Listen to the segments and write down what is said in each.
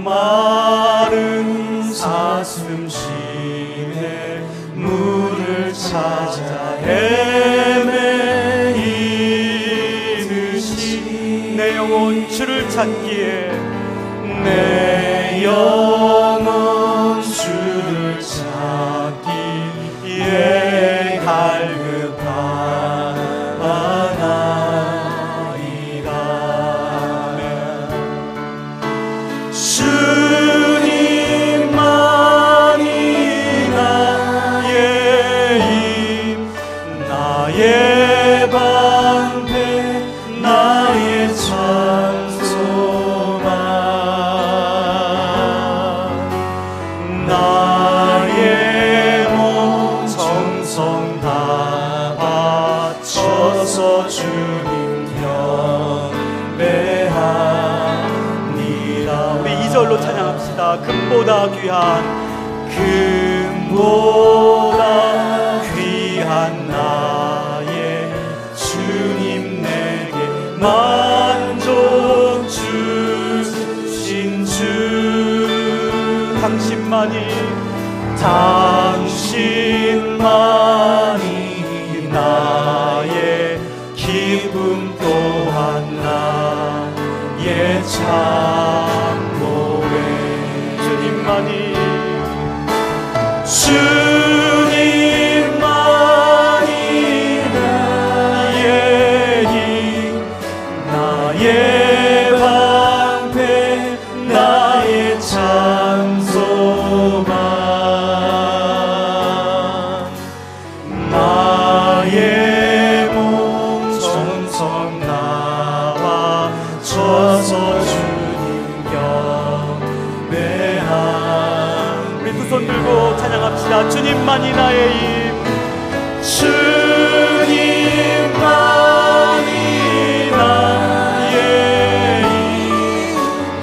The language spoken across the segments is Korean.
마른 사슴 시내 물을 찾아 헤매이는 시 내 영혼 주를 찾기에 내 영혼 주를 찾기에 갈급하나이다. 주님만이 나의 힘, 나의 방패, 나의 찬송만, 나의 몸 정성 다 바쳐서 주님 경배합니다. 우리 2절로 찬양합시다. 금보다 귀한 금보다 귀한 나의 주님, 내게 만족 주신 주, 당신만이 나의 기쁨 또한 나의 참고해. 주님만이 나의 힘, 나의 방패, 나의 찬송만, 나의 몸 정성 나와 쳐서 주님 경배한. 우리 두 손 들고 찬양합시다. 주님만이 나의 힘, 주님만이 나의 힘,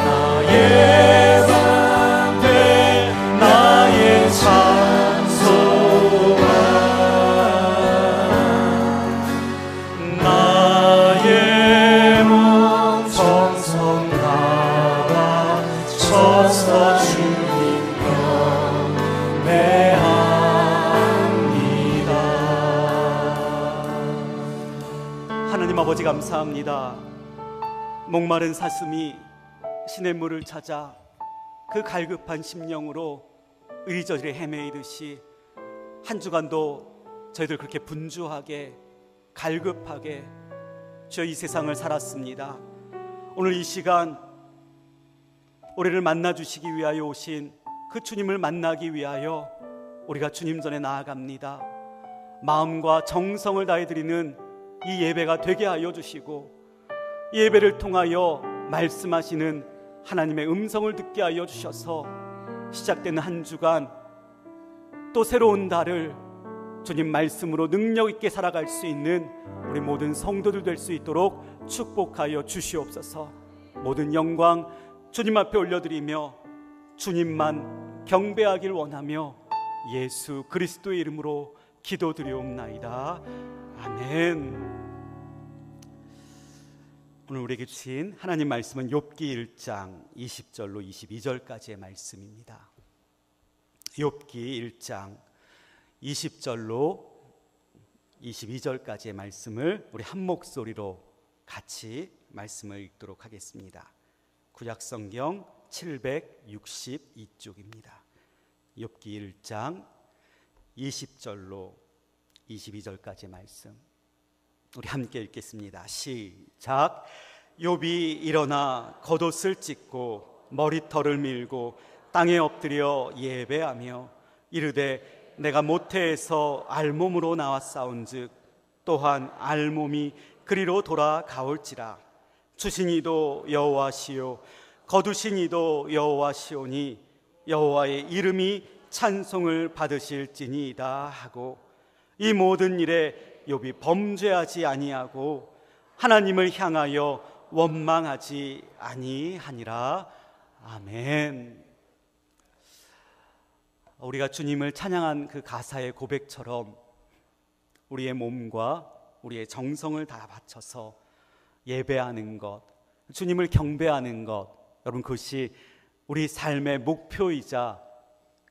나의 방패, 나의 찬송만, 나의 몸 정성 나와 쳐서 주님 경배합니다. 하나님 아버지 감사합니다. 목마른 사슴이 시냇물을 찾아 그 갈급한 심령으로 이리저리 헤매이듯이 한 주간도 저희들 그렇게 분주하게 갈급하게 주여 이 세상을 살았습니다. 오늘 이 시간 우리를 만나주시기 위하여 오신 그 주님을 만나기 위하여 우리가 주님 전에 나아갑니다. 마음과 정성을 다해 드리는 이 예배가 되게 하여 주시고, 이 예배를 통하여 말씀하시는 하나님의 음성을 듣게 하여 주셔서 시작되는 한 주간 또 새로운 달을 주님 말씀으로 능력 있게 살아갈 수 있는 우리 모든 성도들 될 수 있도록 축복하여 주시옵소서. 모든 영광 주님 앞에 올려드리며 주님만 경배하길 원하며 예수 그리스도의 이름으로 기도드리옵나이다. 아멘. 오늘 우리에게 주신 하나님 말씀은 욥기 1장 20절로 22절까지의 말씀입니다. 욥기 1장 20절로 22절까지의 말씀을 우리 한 목소리로 같이 말씀을 읽도록 하겠습니다. 구약성경 762쪽입니다. 욥기 1장 20절로 22절까지의 말씀 우리 함께 읽겠습니다. 시작. 욥이 일어나 겉옷을 찢고 머리털을 밀고 땅에 엎드려 예배하며 이르되 내가 모태에서 알몸으로 나왔사온즉 또한 알몸이 그리로 돌아가올지라. 주신 이도 여호와시요 거두신 이도 여호와시오니 여호와의 이름이 찬송을 받으실지니이다 하고, 이 모든 일에 욥이 범죄하지 아니하고 하나님을 향하여 원망하지 아니하니라. 아멘. 우리가 주님을 찬양한 그 가사의 고백처럼 우리의 몸과 우리의 정성을 다 바쳐서 예배하는 것, 주님을 경배하는 것, 여러분 그것이 우리 삶의 목표이자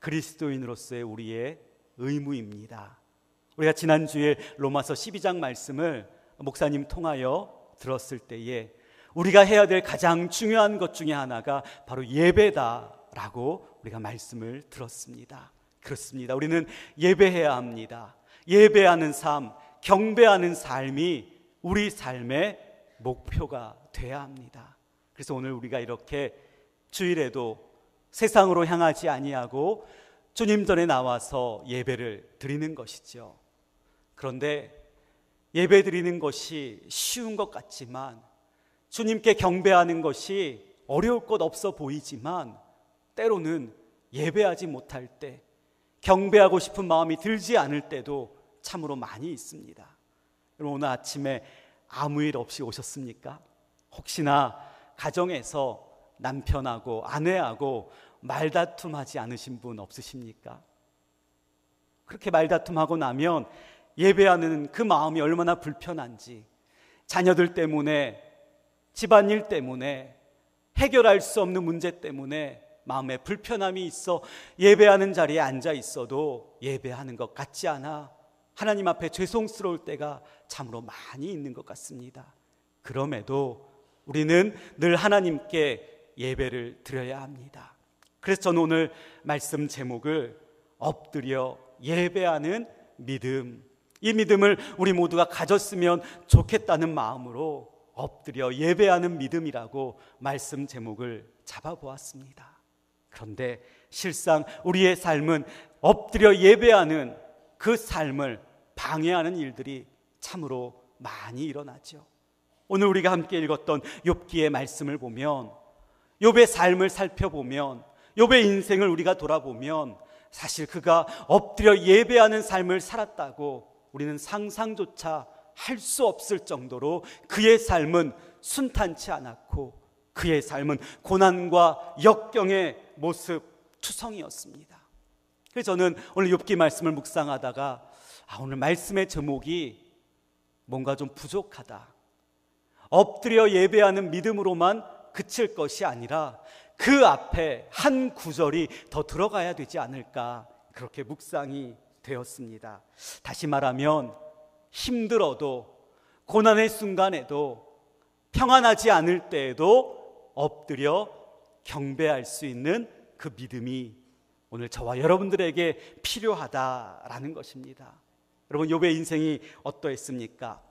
그리스도인으로서의 우리의 의무입니다. 우리가 지난주에 로마서 12장 말씀을 목사님 통하여 들었을 때에 우리가 해야 될 가장 중요한 것 중에 하나가 바로 예배다라고 우리가 말씀을 들었습니다. 그렇습니다. 우리는 예배해야 합니다. 예배하는 삶, 경배하는 삶이 우리 삶의 목표가 돼야 합니다. 그래서 오늘 우리가 이렇게 주일에도 세상으로 향하지 아니하고 주님 전에 나와서 예배를 드리는 것이죠. 그런데 예배 드리는 것이 쉬운 것 같지만, 주님께 경배하는 것이 어려울 것 없어 보이지만, 때로는 예배하지 못할 때, 경배하고 싶은 마음이 들지 않을 때도 참으로 많이 있습니다. 여러분, 오늘 아침에 아무 일 없이 오셨습니까? 혹시나 가정에서 남편하고 아내하고 말다툼하지 않으신 분 없으십니까? 그렇게 말다툼하고 나면 예배하는 그 마음이 얼마나 불편한지, 자녀들 때문에, 집안일 때문에, 해결할 수 없는 문제 때문에 마음에 불편함이 있어 예배하는 자리에 앉아 있어도 예배하는 것 같지 않아 하나님 앞에 죄송스러울 때가 참으로 많이 있는 것 같습니다. 그럼에도 우리는 늘 하나님께 예배를 드려야 합니다. 그래서 저는 오늘 말씀 제목을 엎드려 예배하는 믿음, 이 믿음을 우리 모두가 가졌으면 좋겠다는 마음으로 엎드려 예배하는 믿음이라고 말씀 제목을 잡아보았습니다. 그런데 실상 우리의 삶은 엎드려 예배하는 그 삶을 방해하는 일들이 참으로 많이 일어나죠. 오늘 우리가 함께 읽었던 욥기의 말씀을 보면, 욥의 삶을 살펴보면, 욥의 인생을 우리가 돌아보면 사실 그가 엎드려 예배하는 삶을 살았다고 우리는 상상조차 할 수 없을 정도로 그의 삶은 순탄치 않았고, 그의 삶은 고난과 역경의 모습 투성이었습니다. 그래서 저는 오늘 욥기 말씀을 묵상하다가 오늘 말씀의 제목이 뭔가 좀 부족하다, 엎드려 예배하는 믿음으로만 그칠 것이 아니라 그 앞에 한 구절이 더 들어가야 되지 않을까, 그렇게 묵상이 되었습니다. 다시 말하면 힘들어도, 고난의 순간에도, 평안하지 않을 때에도 엎드려 경배할 수 있는 그 믿음이 오늘 저와 여러분들에게 필요하다라는 것입니다. 여러분, 욥의 인생이 어떠했습니까?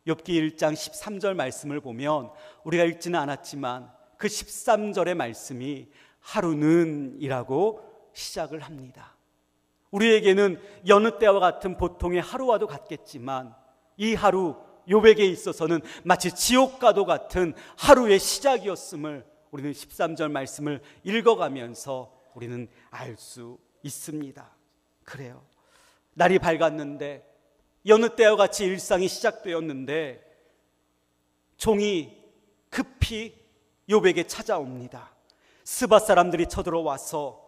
욥기 1장 13절 말씀을 보면 우리가 읽지는 않았지만 그 13절의 말씀이 하루는 이라고 시작을 합니다. 우리에게는 여느 때와 같은 보통의 하루와도 같겠지만 이 하루 욥에게 있어서는 마치 지옥과도 같은 하루의 시작이었음을 우리는 13절 말씀을 읽어가면서 우리는 알 수 있습니다. 그래요. 날이 밝았는데, 여느 때와 같이 일상이 시작되었는데 종이 급히 욥에게 찾아옵니다. 스바 사람들이 쳐들어와서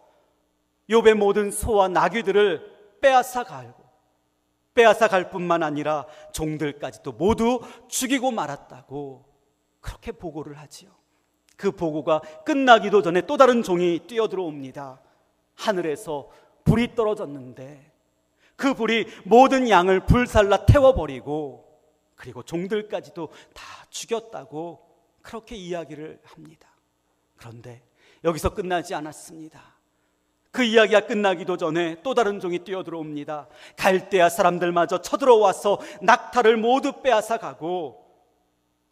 욥의 모든 소와 나귀들을 빼앗아 갈 뿐만 아니라 종들까지도 모두 죽이고 말았다고 그렇게 보고를 하지요. 그 보고가 끝나기도 전에 또 다른 종이 뛰어들어옵니다. 하늘에서 불이 떨어졌는데 그 불이 모든 양을 불살라 태워버리고 그리고 종들까지도 다 죽였다고 그렇게 이야기를 합니다. 그런데 여기서 끝나지 않았습니다. 그 이야기가 끝나기도 전에 또 다른 종이 뛰어들어옵니다. 갈대아 사람들마저 쳐들어와서 낙타를 모두 빼앗아 가고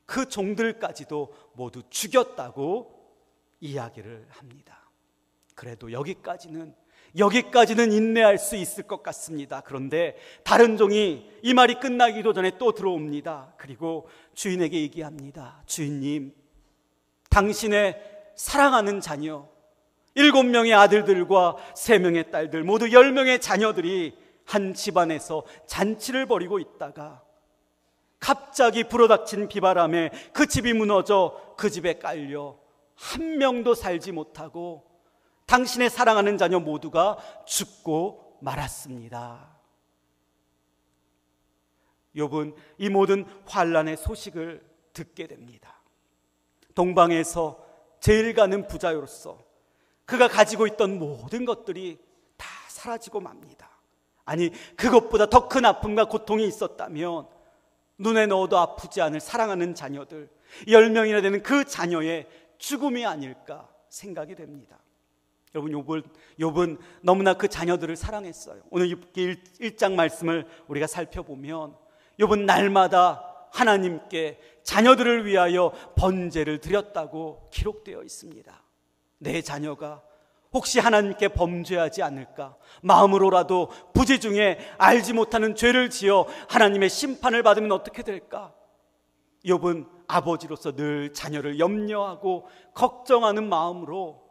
그 종들까지도 모두 죽였다고 이야기를 합니다. 그래도 여기까지는 인내할 수 있을 것 같습니다. 그런데 다른 종이 이 말이 끝나기도 전에 또 들어옵니다. 그리고 주인에게 얘기합니다. 주인님, 당신의 사랑하는 자녀 7명의 아들들과 3명의 딸들, 모두 10명의 자녀들이 한 집안에서 잔치를 벌이고 있다가 갑자기 불어닥친 비바람에 그 집이 무너져 그 집에 깔려 한 명도 살지 못하고 당신의 사랑하는 자녀 모두가 죽고 말았습니다. 욥은 이 모든 환난의 소식을 듣게 됩니다. 동방에서 제일 가는 부자로서 그가 가지고 있던 모든 것들이 다 사라지고 맙니다. 아니, 그것보다 더 큰 아픔과 고통이 있었다면 눈에 넣어도 아프지 않을 사랑하는 자녀들 10명이나 되는 그 자녀의 죽음이 아닐까 생각이 됩니다. 여러분, 욥은 너무나 그 자녀들을 사랑했어요. 오늘 욥기 1장 말씀을 우리가 살펴보면 욥은 날마다 하나님께 자녀들을 위하여 번제를 드렸다고 기록되어 있습니다. 내 자녀가 혹시 하나님께 범죄하지 않을까, 마음으로라도 부지 중에 알지 못하는 죄를 지어 하나님의 심판을 받으면 어떻게 될까? 욥은 아버지로서 늘 자녀를 염려하고 걱정하는 마음으로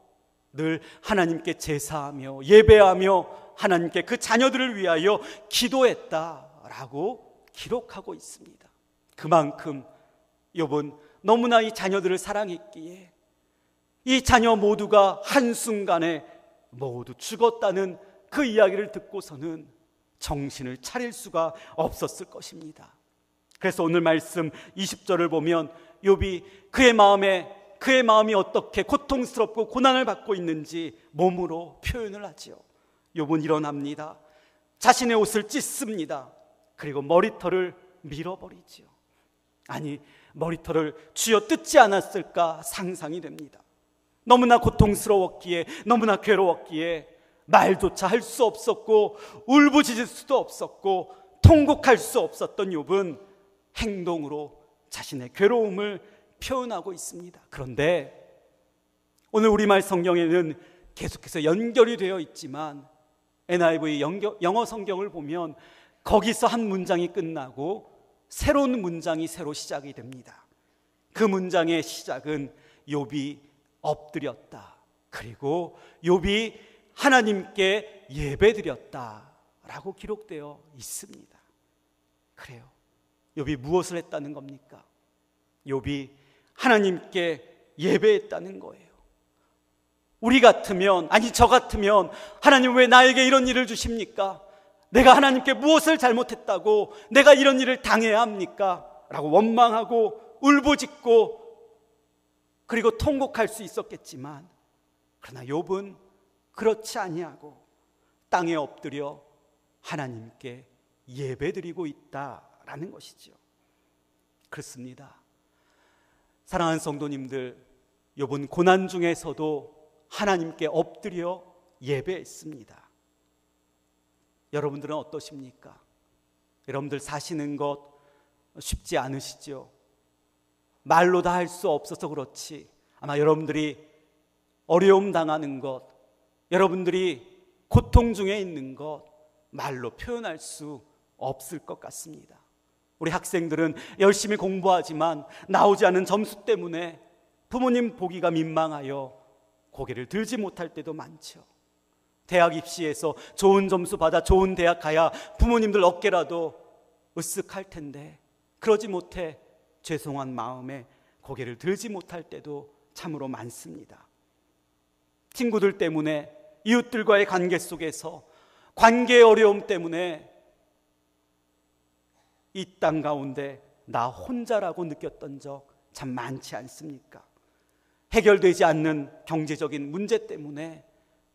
늘 하나님께 제사하며 예배하며 하나님께 그 자녀들을 위하여 기도했다라고 기록하고 있습니다. 그만큼 욥은 너무나 이 자녀들을 사랑했기에 이 자녀 모두가 한순간에 모두 죽었다는 그 이야기를 듣고서는 정신을 차릴 수가 없었을 것입니다. 그래서 오늘 말씀 20절을 보면 욥이 그의 마음이 어떻게 고통스럽고 고난을 받고 있는지 몸으로 표현을 하지요. 욥은 일어납니다. 자신의 옷을 찢습니다. 그리고 머리털을 밀어버리지요. 아니, 머리털을 쥐어 뜯지 않았을까 상상이 됩니다. 너무나 고통스러웠기에, 너무나 괴로웠기에 말조차 할 수 없었고 울부짖을 수도 없었고 통곡할 수 없었던 욥은 행동으로 자신의 괴로움을 표현하고 있습니다. 그런데 오늘 우리말 성경에는 계속해서 연결이 되어 있지만 NIV 영어 성경을 보면 거기서 한 문장이 끝나고 새로운 문장이 새로 시작이 됩니다. 그 문장의 시작은 욥이 엎드렸다, 그리고 욥이 하나님께 예배드렸다라고 기록되어 있습니다. 그래요. 욥이 무엇을 했다는 겁니까? 욥이 하나님께 예배했다는 거예요. 우리 같으면, 아니 저 같으면 하나님 왜 나에게 이런 일을 주십니까? 내가 하나님께 무엇을 잘못했다고 내가 이런 일을 당해야 합니까? 라고 원망하고 울부짖고 그리고 통곡할 수 있었겠지만, 그러나 욥은 그렇지 아니하고 땅에 엎드려 하나님께 예배드리고 있다라는 것이죠. 그렇습니다. 사랑하는 성도님들, 욥은 고난 중에서도 하나님께 엎드려 예배했습니다. 여러분들은 어떠십니까? 여러분들 사시는 것 쉽지 않으시죠? 말로 다 할 수 없어서 그렇지 아마 여러분들이 어려움 당하는 것, 여러분들이 고통 중에 있는 것 말로 표현할 수 없을 것 같습니다. 우리 학생들은 열심히 공부하지만 나오지 않은 점수 때문에 부모님 보기가 민망하여 고개를 들지 못할 때도 많죠. 대학 입시에서 좋은 점수 받아 좋은 대학 가야 부모님들 어깨라도 으쓱할 텐데 그러지 못해 죄송한 마음에 고개를 들지 못할 때도 참으로 많습니다. 친구들 때문에, 이웃들과의 관계 속에서 관계의 어려움 때문에 이 땅 가운데 나 혼자라고 느꼈던 적 참 많지 않습니까? 해결되지 않는 경제적인 문제 때문에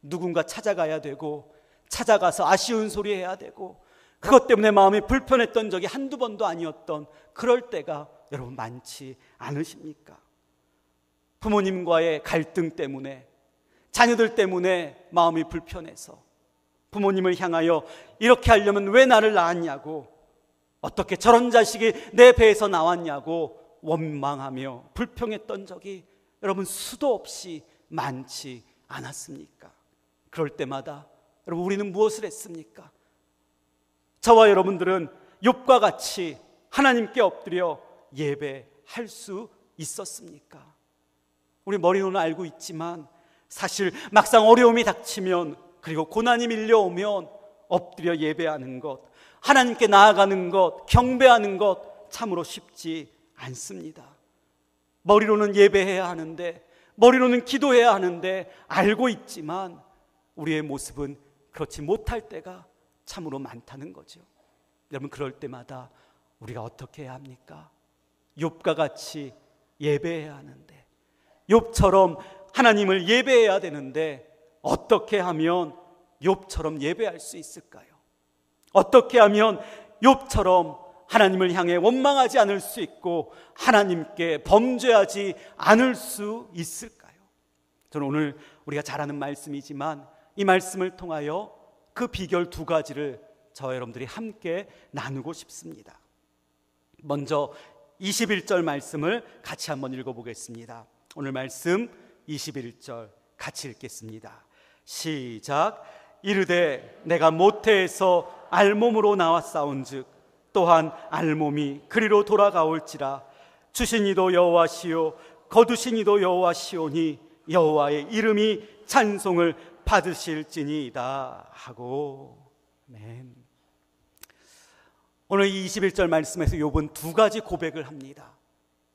누군가 찾아가야 되고 찾아가서 아쉬운 소리 해야 되고 그것 때문에 마음이 불편했던 적이 한두 번도 아니었던 그럴 때가 여러분 많지 않으십니까? 부모님과의 갈등 때문에, 자녀들 때문에 마음이 불편해서 부모님을 향하여 이렇게 하려면 왜 나를 낳았냐고, 어떻게 저런 자식이 내 배에서 나왔냐고 원망하며 불평했던 적이 여러분 수도 없이 많지 않았습니까? 그럴 때마다 여러분 우리는 무엇을 했습니까? 저와 여러분들은 욥과 같이 하나님께 엎드려 예배할 수 있었습니까? 우리 머리로는 알고 있지만 사실 막상 어려움이 닥치면, 그리고 고난이 밀려오면 엎드려 예배하는 것, 하나님께 나아가는 것, 경배하는 것 참으로 쉽지 않습니다. 머리로는 예배해야 하는데, 머리로는 기도해야 하는데 알고 있지만 우리의 모습은 그렇지 못할 때가 참으로 많다는 거죠. 여러분, 그럴 때마다 우리가 어떻게 해야 합니까? 욥과 같이 예배해야 하는데, 욥처럼 하나님을 예배해야 되는데 어떻게 하면 욥처럼 예배할 수 있을까요? 어떻게 하면 욥처럼 하나님을 향해 원망하지 않을 수 있고 하나님께 범죄하지 않을 수 있을까요? 저는 오늘 우리가 잘 아는 말씀이지만 이 말씀을 통하여 그 비결 두 가지를 저와 여러분들이 함께 나누고 싶습니다. 먼저 21절 말씀을 같이 한번 읽어보겠습니다. 오늘 말씀 21절 같이 읽겠습니다. 시작. 이르되 내가 모태에서 알몸으로 나와 싸운즉 또한 알몸이 그리로 돌아가올지라. 주신 이도 여호와시요 거두신 이도 여호와시오니 여호와의 이름이 찬송을 받으실지니이다 하고. 아멘. 오늘 이 21절 말씀에서 욥은 두 가지 고백을 합니다.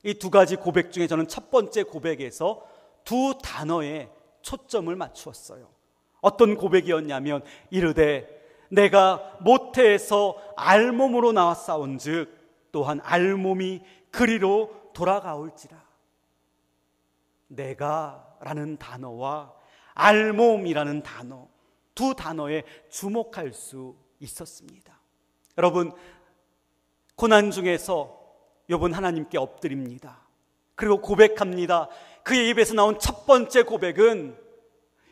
이 두 가지 고백 중에 저는 첫 번째 고백에서 두 단어에 초점을 맞추었어요. 어떤 고백이었냐면 이르되 내가 모태에서 알몸으로 나와 싸운즉 또한 알몸이 그리로 돌아가올지라. 내가라는 단어와 알몸이라는 단어, 두 단어에 주목할 수 있었습니다. 여러분, 고난 중에서 욥은 하나님께 엎드립니다. 그리고 고백합니다. 그의 입에서 나온 첫 번째 고백은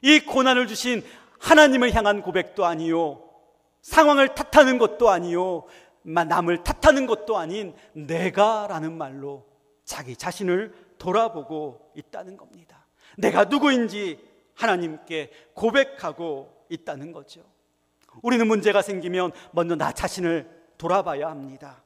이 고난을 주신 하나님을 향한 고백도 아니요, 상황을 탓하는 것도 아니요, 남을 탓하는 것도 아닌 내가라는 말로 자기 자신을 돌아보고 있다는 겁니다. 내가 누구인지 하나님께 고백하고 있다는 거죠. 우리는 문제가 생기면 먼저 나 자신을 돌아봐야 합니다.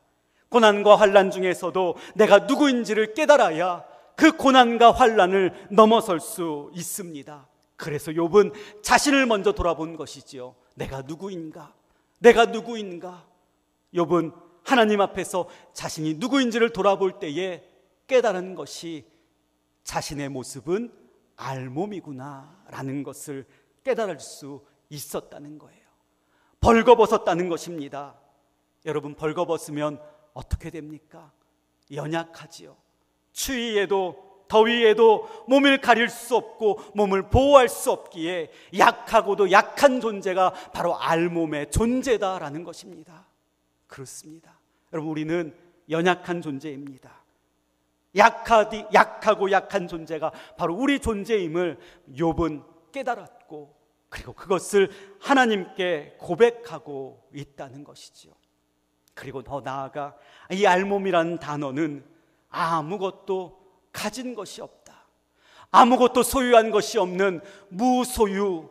고난과 환난 중에서도 내가 누구인지를 깨달아야 그 고난과 환난을 넘어설 수 있습니다. 그래서 욥은 자신을 먼저 돌아본 것이지요. 내가 누구인가? 내가 누구인가? 욥은 하나님 앞에서 자신이 누구인지를 돌아볼 때에 깨달은 것이 자신의 모습은 알몸이구나 라는 것을 깨달을 수 있었다는 거예요. 벌거벗었다는 것입니다. 여러분, 벌거벗으면 어떻게 됩니까? 연약하지요. 추위에도 더위에도 몸을 가릴 수 없고 몸을 보호할 수 없기에 약하고도 약한 존재가 바로 알몸의 존재다라는 것입니다. 그렇습니다. 여러분, 우리는 연약한 존재입니다. 약하고 약한 존재가 바로 우리 존재임을 욥은 깨달았고, 그리고 그것을 하나님께 고백하고 있다는 것이죠. 그리고 더 나아가 이 알몸이라는 단어는 아무것도 가진 것이 없다, 아무것도 소유한 것이 없는 무소유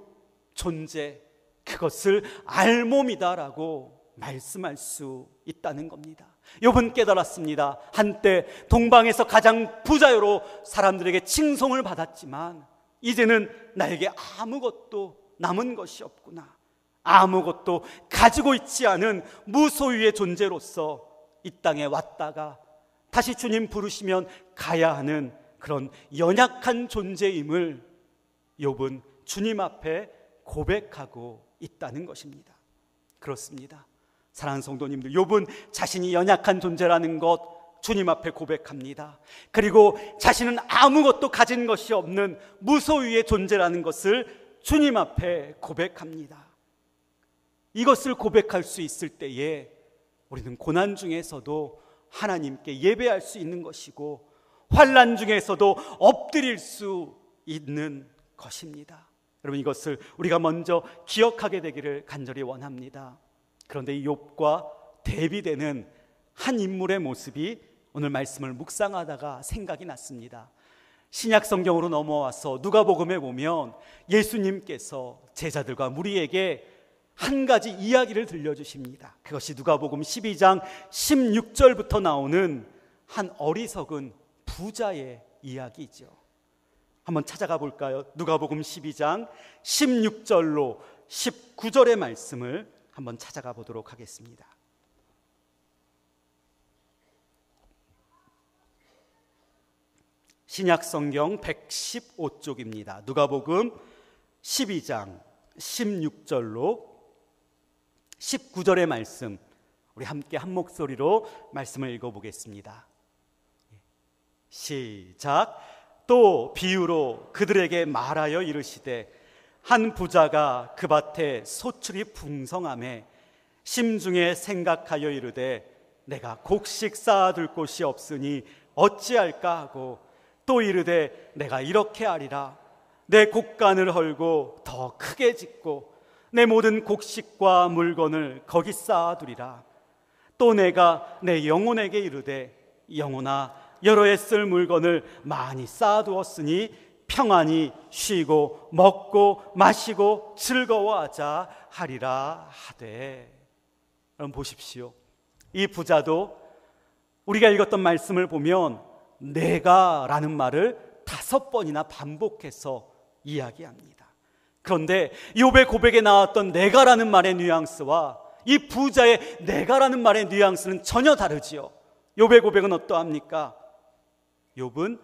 존재, 그것을 알몸이다라고 말씀할 수 있다는 겁니다. 욥은 깨달았습니다. 한때 동방에서 가장 부자요로 사람들에게 칭송을 받았지만 이제는 나에게 아무것도 남은 것이 없구나, 아무것도 가지고 있지 않은 무소유의 존재로서 이 땅에 왔다가 다시 주님 부르시면 가야 하는 그런 연약한 존재임을 욥은 주님 앞에 고백하고 있다는 것입니다. 그렇습니다. 사랑하는 성도님들, 욥은 자신이 연약한 존재라는 것 주님 앞에 고백합니다. 그리고 자신은 아무것도 가진 것이 없는 무소유의 존재라는 것을 주님 앞에 고백합니다. 이것을 고백할 수 있을 때에 우리는 고난 중에서도 하나님께 예배할 수 있는 것이고 환난 중에서도 엎드릴 수 있는 것입니다. 여러분, 이것을 우리가 먼저 기억하게 되기를 간절히 원합니다. 그런데 이 욥과 대비되는 한 인물의 모습이 오늘 말씀을 묵상하다가 생각이 났습니다. 신약 성경으로 넘어와서 누가복음에 보면 예수님께서 제자들과 무리에게 한 가지 이야기를 들려주십니다. 그것이 누가복음 12장 16절부터 나오는 한 어리석은 부자의 이야기죠. 한번 찾아가 볼까요? 누가복음 12장 16절로 19절의 말씀을 한번 찾아가 보도록 하겠습니다. 신약 성경 115쪽입니다. 누가복음 12장 16절로 19절의 말씀, 우리 함께 한 목소리로 말씀을 읽어보겠습니다. 시작. 또 비유로 그들에게 말하여 이르시되 한 부자가 그 밭에 소출이 풍성함에 심중에 생각하여 이르되 내가 곡식 쌓아둘 곳이 없으니 어찌할까 하고 또 이르되 내가 이렇게 하리라. 내 곡간을 헐고 더 크게 짓고 내 모든 곡식과 물건을 거기 쌓아두리라. 또 내가 내 영혼에게 이르되 영혼아, 여러 해 쓸 물건을 많이 쌓아두었으니 평안히 쉬고 먹고 마시고 즐거워하자 하리라 하되. 여러분 보십시오. 이 부자도 우리가 읽었던 말씀을 보면 내가 라는 말을 5번이나 반복해서 이야기합니다. 그런데 욥의 고백에 나왔던 내가라는 말의 뉘앙스와 이 부자의 내가라는 말의 뉘앙스는 전혀 다르지요. 욥의 고백은 어떠합니까? 욥은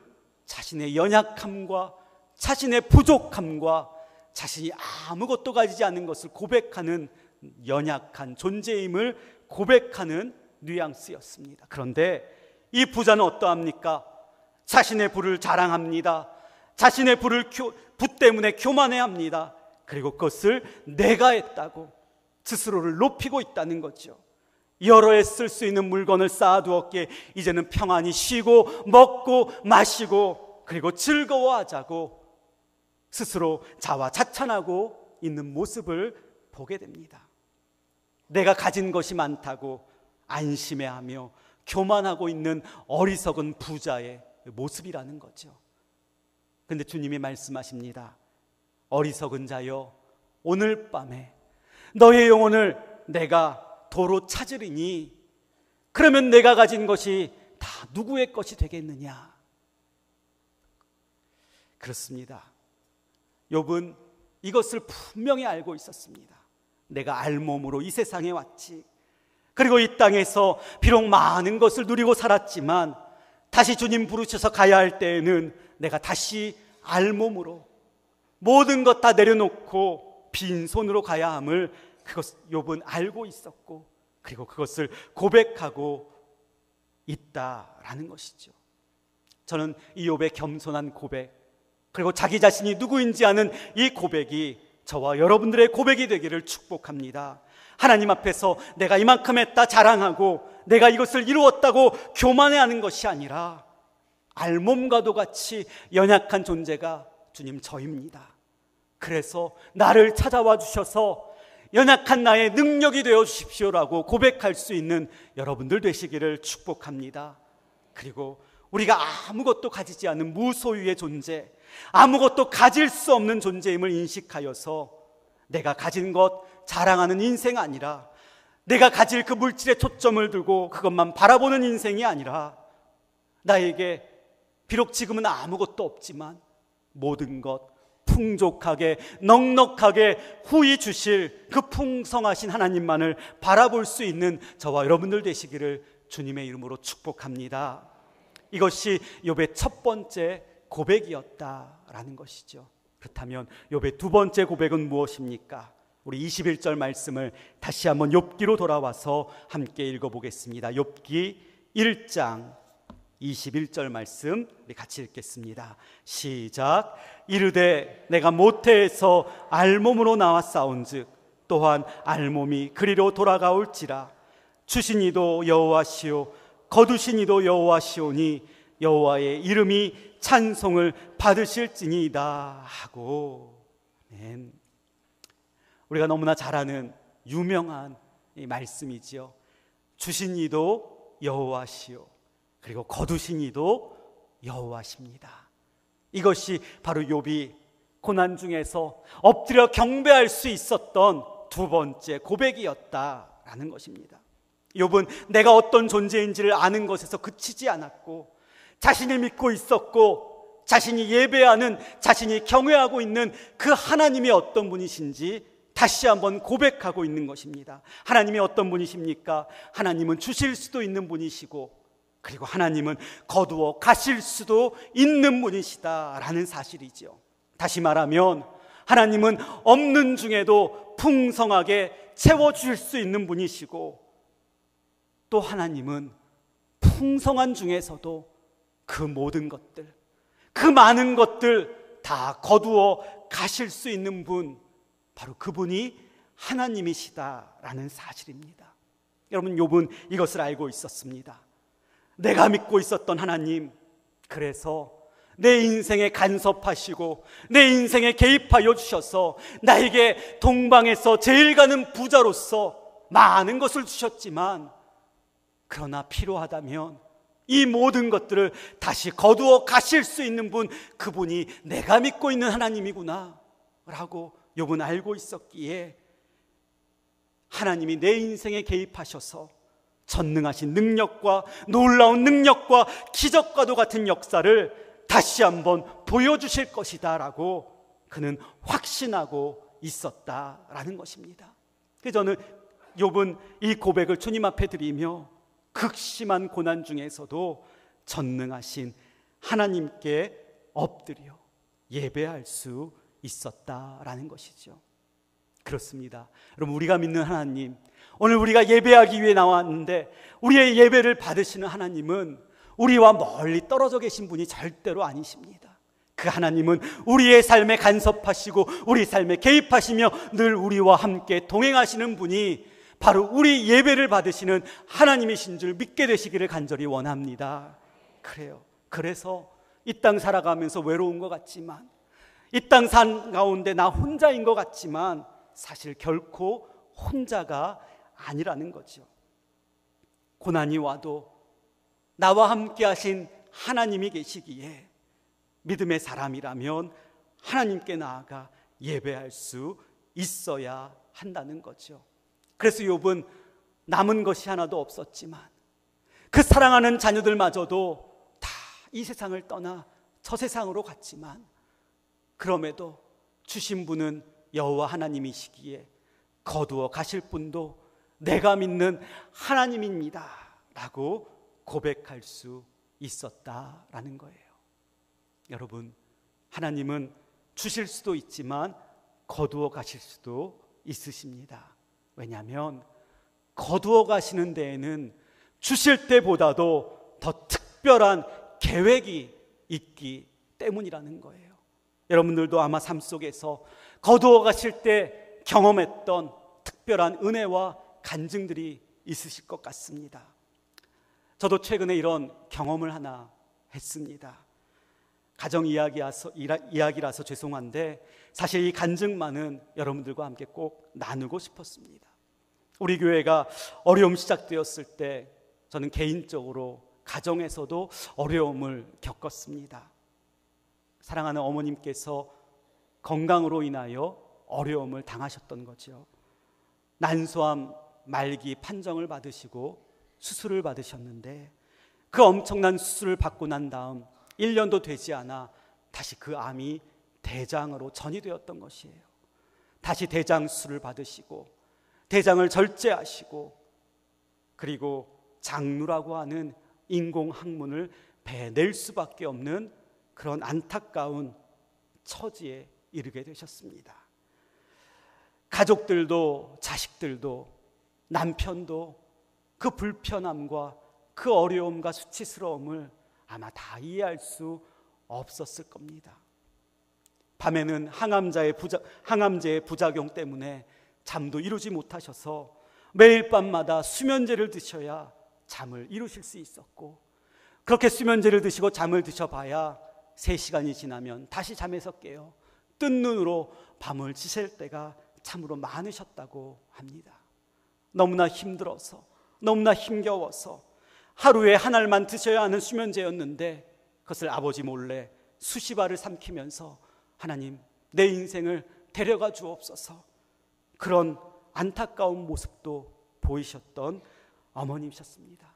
자신의 연약함과 자신의 부족함과 자신이 아무것도 가지지 않은 것을 고백하는 연약한 존재임을 고백하는 뉘앙스였습니다. 그런데 이 부자는 어떠합니까? 자신의 부를 자랑합니다. 자신의 부 때문에 교만해합니다. 그리고 그것을 내가 했다고 스스로를 높이고 있다는 거죠. 여러 해 쓸 수 있는 물건을 쌓아두었기에 이제는 평안히 쉬고 먹고 마시고 그리고 즐거워하자고 스스로 자화자찬하고 있는 모습을 보게 됩니다. 내가 가진 것이 많다고 안심해하며 교만하고 있는 어리석은 부자의 모습이라는 거죠. 그런데 주님이 말씀하십니다. 어리석은 자여, 오늘 밤에 너의 영혼을 내가 도로 찾으리니 그러면 내가 가진 것이 다 누구의 것이 되겠느냐? 그렇습니다. 욥은 이것을 분명히 알고 있었습니다. 내가 알몸으로 이 세상에 왔지. 그리고 이 땅에서 비록 많은 것을 누리고 살았지만 다시 주님 부르셔서 가야 할 때에는 내가 다시 알몸으로 모든 것 다 내려놓고 빈손으로 가야 함을 욥은 알고 있었고 그리고 그것을 고백하고 있다라는 것이죠. 저는 이 욥의 겸손한 고백 그리고 자기 자신이 누구인지 아는 이 고백이 저와 여러분들의 고백이 되기를 축복합니다. 하나님 앞에서 내가 이만큼 했다 자랑하고 내가 이것을 이루었다고 교만해하는 것이 아니라 알몸과도 같이 연약한 존재가 주님 저입니다. 그래서 나를 찾아와 주셔서 연약한 나의 능력이 되어 주십시오라고 고백할 수 있는 여러분들 되시기를 축복합니다. 그리고 우리가 아무것도 가지지 않은 무소유의 존재, 아무것도 가질 수 없는 존재임을 인식하여서 내가 가진 것 자랑하는 인생 아니라 내가 가질 그 물질에 초점을 두고 그것만 바라보는 인생이 아니라 나에게 비록 지금은 아무것도 없지만 모든 것 풍족하게 넉넉하게 후히 주실 그 풍성하신 하나님만을 바라볼 수 있는 저와 여러분들 되시기를 주님의 이름으로 축복합니다. 이것이 욥의 첫 번째 고백이었다라는 것이죠. 그렇다면 욥의 두 번째 고백은 무엇입니까? 우리 21절 말씀을 다시 한번 욥기로 돌아와서 함께 읽어보겠습니다. 욥기 1장 21절 말씀 우리 같이 읽겠습니다. 시작. 이르되 내가 모태에서 알몸으로 나와 싸운즉 또한 알몸이 그리로 돌아가올지라. 주신 이도 여호와시오 거두신 이도 여호와시오니 여호와의 이름이 찬송을 받으실지니이다 하고. 아멘. 우리가 너무나 잘 아는 유명한 이 말씀이지요. 주신 이도 여호와시오 그리고 거두신 이도 여호와십니다. 이것이 바로 욥이 고난 중에서 엎드려 경배할 수 있었던 두 번째 고백이었다라는 것입니다. 욥은 내가 어떤 존재인지를 아는 것에서 그치지 않았고 자신을 믿고 있었고 자신이 예배하는 자신이 경외하고 있는 그 하나님이 어떤 분이신지 다시 한번 고백하고 있는 것입니다. 하나님이 어떤 분이십니까? 하나님은 주실 수도 있는 분이시고 그리고 하나님은 거두어 가실 수도 있는 분이시다라는 사실이죠. 다시 말하면 하나님은 없는 중에도 풍성하게 채워주실 수 있는 분이시고 또 하나님은 풍성한 중에서도 그 모든 것들, 그 많은 것들 다 거두어 가실 수 있는 분, 바로 그분이 하나님이시다라는 사실입니다. 여러분, 욥은 이것을 알고 있었습니다. 내가 믿고 있었던 하나님, 그래서 내 인생에 간섭하시고 내 인생에 개입하여 주셔서 나에게 동방에서 제일 가는 부자로서 많은 것을 주셨지만, 그러나 필요하다면 이 모든 것들을 다시 거두어 가실 수 있는 분, 그분이 내가 믿고 있는 하나님이구나 라고 욥은 알고 있었기에 하나님이 내 인생에 개입하셔서 전능하신 능력과 놀라운 능력과 기적과도 같은 역사를 다시 한번 보여주실 것이다 라고 그는 확신하고 있었다라는 것입니다. 그래서 저는 욥은 이 고백을 주님 앞에 드리며 극심한 고난 중에서도 전능하신 하나님께 엎드려 예배할 수 있었다라는 것이죠. 그렇습니다. 여러분, 우리가 믿는 하나님, 오늘 우리가 예배하기 위해 나왔는데 우리의 예배를 받으시는 하나님은 우리와 멀리 떨어져 계신 분이 절대로 아니십니다. 그 하나님은 우리의 삶에 간섭하시고 우리 삶에 개입하시며 늘 우리와 함께 동행하시는 분이 바로 우리 예배를 받으시는 하나님이신 줄 믿게 되시기를 간절히 원합니다. 그래요. 그래서 이 땅 살아가면서 외로운 것 같지만, 이 땅 산 가운데 나 혼자인 것 같지만 사실 결코 혼자가 아니라는 거죠. 고난이 와도 나와 함께 하신 하나님이 계시기에 믿음의 사람이라면 하나님께 나아가 예배할 수 있어야 한다는 거죠. 그래서 욥은 남은 것이 하나도 없었지만 그 사랑하는 자녀들마저도 다 이 세상을 떠나 저 세상으로 갔지만, 그럼에도 주신 분은 여호와 하나님이시기에 거두어 가실 분도 내가 믿는 하나님입니다 라고 고백할 수 있었다라는 거예요. 여러분, 하나님은 주실 수도 있지만 거두어 가실 수도 있으십니다. 왜냐하면 거두어 가시는 데에는 주실 때보다도 더 특별한 계획이 있기 때문이라는 거예요. 여러분들도 아마 삶 속에서 거두어 가실 때 경험했던 특별한 은혜와 간증들이 있으실 것 같습니다. 저도 최근에 이런 경험을 하나 했습니다. 가정 이야기라서 죄송한데 사실 이 간증만은 여러분들과 함께 꼭 나누고 싶었습니다. 우리 교회가 어려움 시작되었을 때 저는 개인적으로 가정에서도 어려움을 겪었습니다. 사랑하는 어머님께서 건강으로 인하여 어려움을 당하셨던 거죠. 난소암 말기 판정을 받으시고 수술을 받으셨는데, 그 엄청난 수술을 받고 난 다음 1년도 되지 않아 다시 그 암이 대장으로 전이되었던 것이에요. 다시 대장 수술을 받으시고 대장을 절제하시고, 그리고 장루라고 하는 인공항문을 배낼 수밖에 없는 그런 안타까운 처지에 이르게 되셨습니다. 가족들도 자식들도 남편도 그 불편함과 그 어려움과 수치스러움을 아마 다 이해할 수 없었을 겁니다. 밤에는 항암제의 부작용 때문에 잠도 이루지 못하셔서 매일 밤마다 수면제를 드셔야 잠을 이루실 수 있었고, 그렇게 수면제를 드시고 잠을 드셔봐야 3시간이 지나면 다시 잠에서 깨어 뜬 눈으로 밤을 지샐 때가 참으로 많으셨다고 합니다. 너무나 힘들어서, 너무나 힘겨워서 하루에 한 알만 드셔야 하는 수면제였는데 그것을 아버지 몰래 수십 알을 삼키면서 하나님, 내 인생을 데려가 주옵소서, 그런 안타까운 모습도 보이셨던 어머님이셨습니다.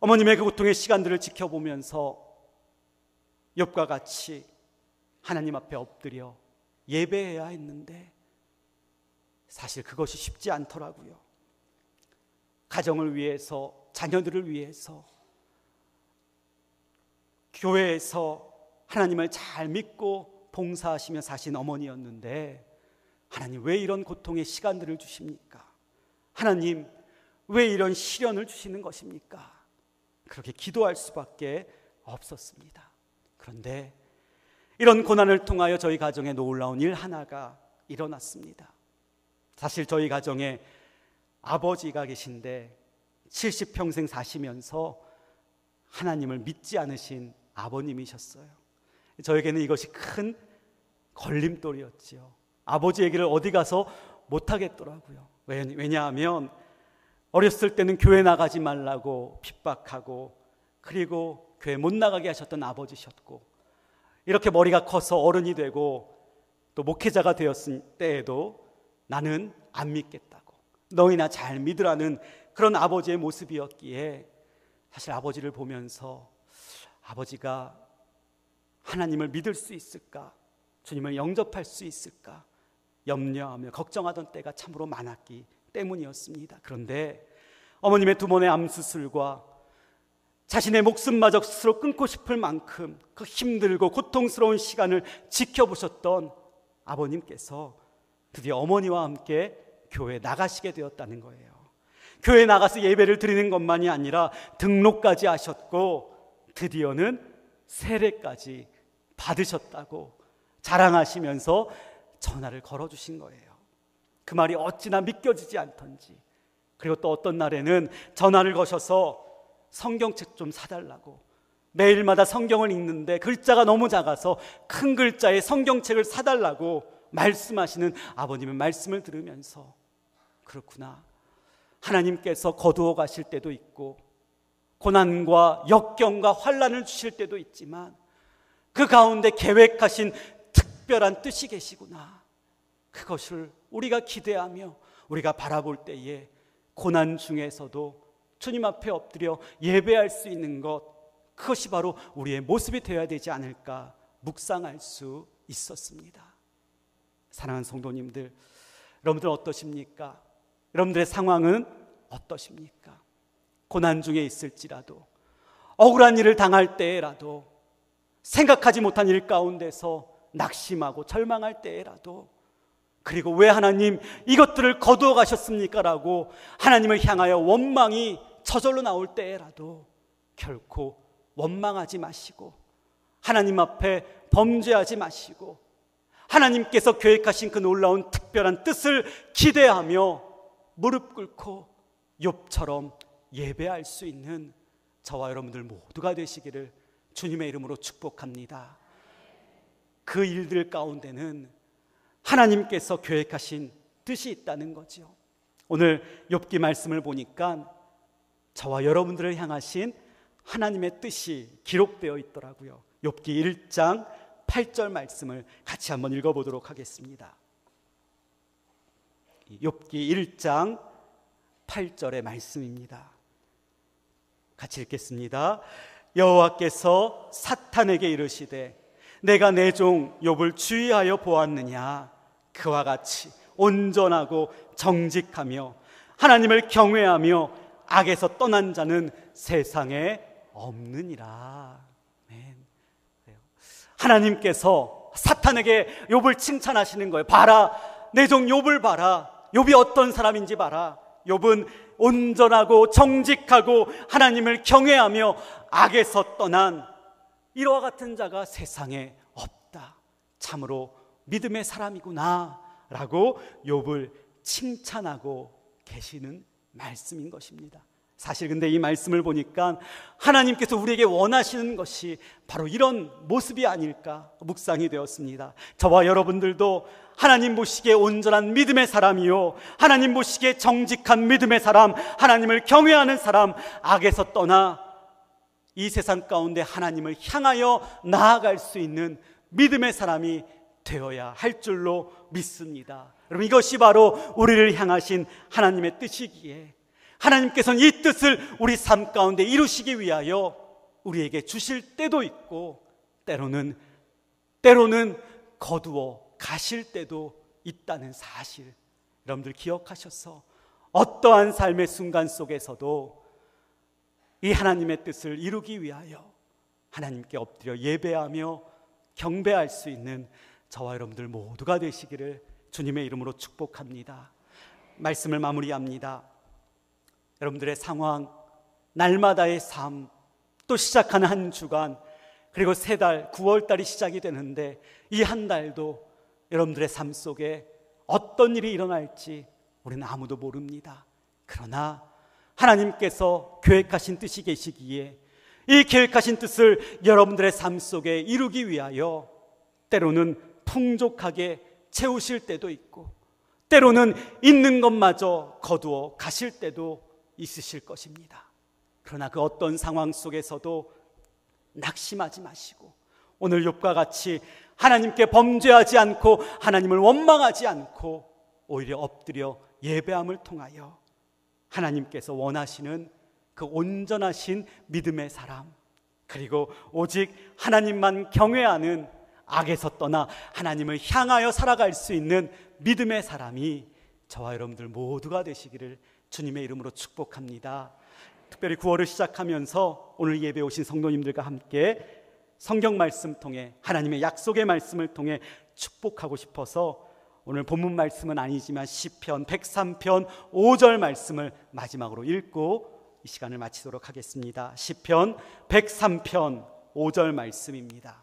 어머님의 그 고통의 시간들을 지켜보면서 욥과 같이 하나님 앞에 엎드려 예배해야 했는데 사실 그것이 쉽지 않더라고요. 가정을 위해서, 자녀들을 위해서, 교회에서 하나님을 잘 믿고 봉사하시며 사신 어머니였는데, 하나님 왜 이런 고통의 시간들을 주십니까? 하나님 왜 이런 시련을 주시는 것입니까? 그렇게 기도할 수밖에 없었습니다. 그런데 이런 고난을 통하여 저희 가정에 놀라운 일 하나가 일어났습니다. 사실 저희 가정에 아버지가 계신데 70평생 사시면서 하나님을 믿지 않으신 아버님이셨어요. 저에게는 이것이 큰 걸림돌이었지요. 아버지 얘기를 어디 가서 못하겠더라고요. 왜냐하면 어렸을 때는 교회 나가지 말라고 핍박하고, 그리고 교회 못 나가게 하셨던 아버지셨고, 이렇게 머리가 커서 어른이 되고 또 목회자가 되었을 때에도 나는 안 믿겠다고, 너희나 잘 믿으라는 그런 아버지의 모습이었기에, 사실 아버지를 보면서 아버지가 하나님을 믿을 수 있을까, 주님을 영접할 수 있을까 염려하며 걱정하던 때가 참으로 많았기 때문이었습니다. 그런데 어머님의 2번의 암수술과 자신의 목숨마저 스스로 끊고 싶을 만큼 그 힘들고 고통스러운 시간을 지켜보셨던 아버님께서 드디어 어머니와 함께 교회에 나가시게 되었다는 거예요. 교회에 나가서 예배를 드리는 것만이 아니라 등록까지 하셨고, 드디어는 세례까지 받으셨다고 자랑하시면서 전화를 걸어주신 거예요. 그 말이 어찌나 믿겨지지 않던지. 그리고 또 어떤 날에는 전화를 거셔서 성경책 좀 사달라고, 매일마다 성경을 읽는데 글자가 너무 작아서 큰 글자의 성경책을 사달라고 말씀하시는 아버님의 말씀을 들으면서, 그렇구나, 하나님께서 거두어 가실 때도 있고 고난과 역경과 환난을 주실 때도 있지만 그 가운데 계획하신 특별한 뜻이 계시구나, 그것을 우리가 기대하며 우리가 바라볼 때에 고난 중에서도 주님 앞에 엎드려 예배할 수 있는 것, 그것이 바로 우리의 모습이 되어야 되지 않을까 묵상할 수 있었습니다. 사랑하는 성도님들, 여러분들 어떠십니까? 여러분들의 상황은 어떠십니까? 고난 중에 있을지라도, 억울한 일을 당할 때라도, 생각하지 못한 일 가운데서 낙심하고 절망할 때라도, 그리고 왜 하나님 이것들을 거두어 가셨습니까? 라고 하나님을 향하여 원망이 저절로 나올 때라도 결코 원망하지 마시고, 하나님 앞에 범죄하지 마시고, 하나님께서 계획하신 그 놀라운 특별한 뜻을 기대하며 무릎 꿇고 욥처럼 예배할 수 있는 저와 여러분들 모두가 되시기를 주님의 이름으로 축복합니다. 그 일들 가운데는 하나님께서 계획하신 뜻이 있다는 거죠. 오늘 욥기 말씀을 보니까 저와 여러분들을 향하신 하나님의 뜻이 기록되어 있더라고요. 욥기 1장 8절 말씀을 같이 한번 읽어보도록 하겠습니다. 욥기 1장 8절의 말씀입니다. 같이 읽겠습니다. 여호와께서 사탄에게 이르시되 내가 내 종 욥을 주의하여 보았느냐, 그와 같이 온전하고 정직하며 하나님을 경외하며 악에서 떠난 자는 세상에 없느니라. 하나님께서 사탄에게 욥을 칭찬하시는 거예요. 봐라, 내 종 욥을 봐라. 욥이 어떤 사람인지 봐라. 욥은 온전하고 정직하고 하나님을 경외하며 악에서 떠난 이와 같은 자가 세상에 없다. 참으로 믿음의 사람이구나 라고 욥을 칭찬하고 계시는 말씀인 것입니다. 사실 근데 이 말씀을 보니까 하나님께서 우리에게 원하시는 것이 바로 이런 모습이 아닐까 묵상이 되었습니다. 저와 여러분들도 하나님 보시기에 온전한 믿음의 사람이요, 하나님 보시기에 정직한 믿음의 사람, 하나님을 경외하는 사람, 악에서 떠나 이 세상 가운데 하나님을 향하여 나아갈 수 있는 믿음의 사람이 되어야 할 줄로 믿습니다. 여러분, 이것이 바로 우리를 향하신 하나님의 뜻이기에 하나님께서는 이 뜻을 우리 삶 가운데 이루시기 위하여 우리에게 주실 때도 있고, 때로는 거두어 가실 때도 있다는 사실, 여러분들 기억하셔서 어떠한 삶의 순간 속에서도 이 하나님의 뜻을 이루기 위하여 하나님께 엎드려 예배하며 경배할 수 있는 저와 여러분들 모두가 되시기를 주님의 이름으로 축복합니다. 말씀을 마무리합니다. 여러분들의 상황, 날마다의 삶, 또 시작하는 한 주간 그리고 새 달 9월 달이 시작이 되는데 이 한 달도 여러분들의 삶 속에 어떤 일이 일어날지 우리는 아무도 모릅니다. 그러나 하나님께서 계획하신 뜻이 계시기에 이 계획하신 뜻을 여러분들의 삶 속에 이루기 위하여 때로는 풍족하게 채우실 때도 있고 때로는 있는 것마저 거두어 가실 때도 있으실 것입니다. 그러나 그 어떤 상황 속에서도 낙심하지 마시고 오늘 욥과 같이 하나님께 범죄하지 않고 하나님을 원망하지 않고 오히려 엎드려 예배함을 통하여 하나님께서 원하시는 그 온전하신 믿음의 사람, 그리고 오직 하나님만 경외하는 악에서 떠나 하나님을 향하여 살아갈 수 있는 믿음의 사람이 저와 여러분들 모두가 되시기를 주님의 이름으로 축복합니다. 특별히 9월을 시작하면서 오늘 예배 오신 성도님들과 함께 성경 말씀 통해 하나님의 약속의 말씀을 통해 축복하고 싶어서 오늘 본문 말씀은 아니지만 시편 103편 5절 말씀을 마지막으로 읽고 이 시간을 마치도록 하겠습니다. 시편 103편 5절 말씀입니다.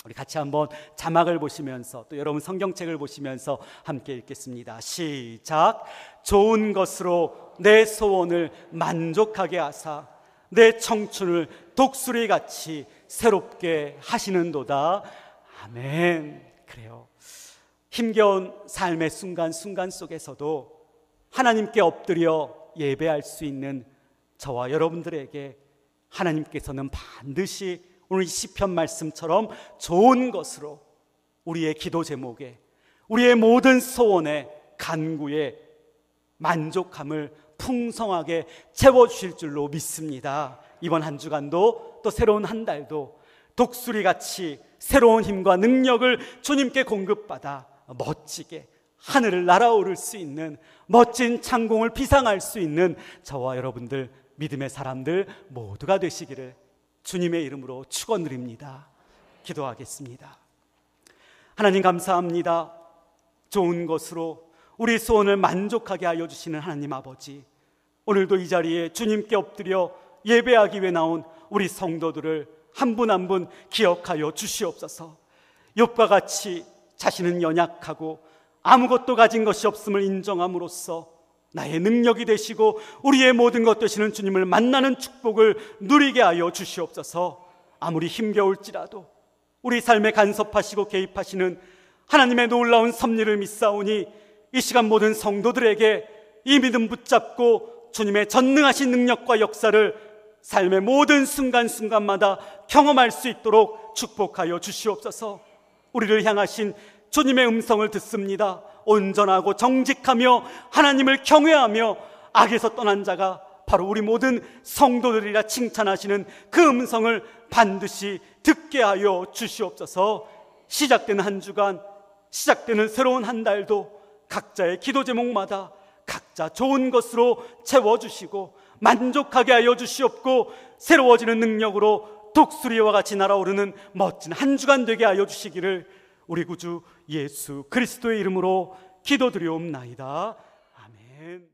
우리 같이 한번 자막을 보시면서 또 여러분 성경책을 보시면서 함께 읽겠습니다. 시작. 좋은 것으로 내 소원을 만족하게 하사 내 청춘을 독수리같이 새롭게 하시는도다. 아멘. 그래요. 힘겨운 삶의 순간순간 속에서도 하나님께 엎드려 예배할 수 있는 저와 여러분들에게 하나님께서는 반드시 오늘 이 시편 말씀처럼 좋은 것으로 우리의 기도 제목에 우리의 모든 소원에 간구에 만족함을 풍성하게 채워주실 줄로 믿습니다. 이번 한 주간도 또 새로운 한 달도 독수리같이 새로운 힘과 능력을 주님께 공급받아 멋지게 하늘을 날아오를 수 있는 멋진 창공을 비상할 수 있는 저와 여러분들 믿음의 사람들 모두가 되시기를 주님의 이름으로 축원드립니다. 기도하겠습니다. 하나님 감사합니다. 좋은 것으로 우리 소원을 만족하게 하여 주시는 하나님 아버지, 오늘도 이 자리에 주님께 엎드려 예배하기 위해 나온 우리 성도들을 한 분 한 분 기억하여 주시옵소서. 욥과 같이 자신은 연약하고 아무것도 가진 것이 없음을 인정함으로써 나의 능력이 되시고 우리의 모든 것 되시는 주님을 만나는 축복을 누리게 하여 주시옵소서. 아무리 힘겨울지라도 우리 삶에 간섭하시고 개입하시는 하나님의 놀라운 섭리를 믿사오니 이 시간 모든 성도들에게 이 믿음 붙잡고 주님의 전능하신 능력과 역사를 삶의 모든 순간순간마다 경험할 수 있도록 축복하여 주시옵소서. 우리를 향하신 주님의 음성을 듣습니다. 온전하고 정직하며 하나님을 경외하며 악에서 떠난 자가 바로 우리 모든 성도들이라 칭찬하시는 그 음성을 반드시 듣게 하여 주시옵소서. 시작되는 한 주간, 시작되는 새로운 한 달도 각자의 기도 제목마다 각자 좋은 것으로 채워주시고 만족하게 하여 주시옵고 새로워지는 능력으로 독수리와 같이 날아오르는 멋진 한 주간 되게 하여 주시기를 우리 구주 예수 그리스도의 이름으로 기도드리옵나이다. 아멘.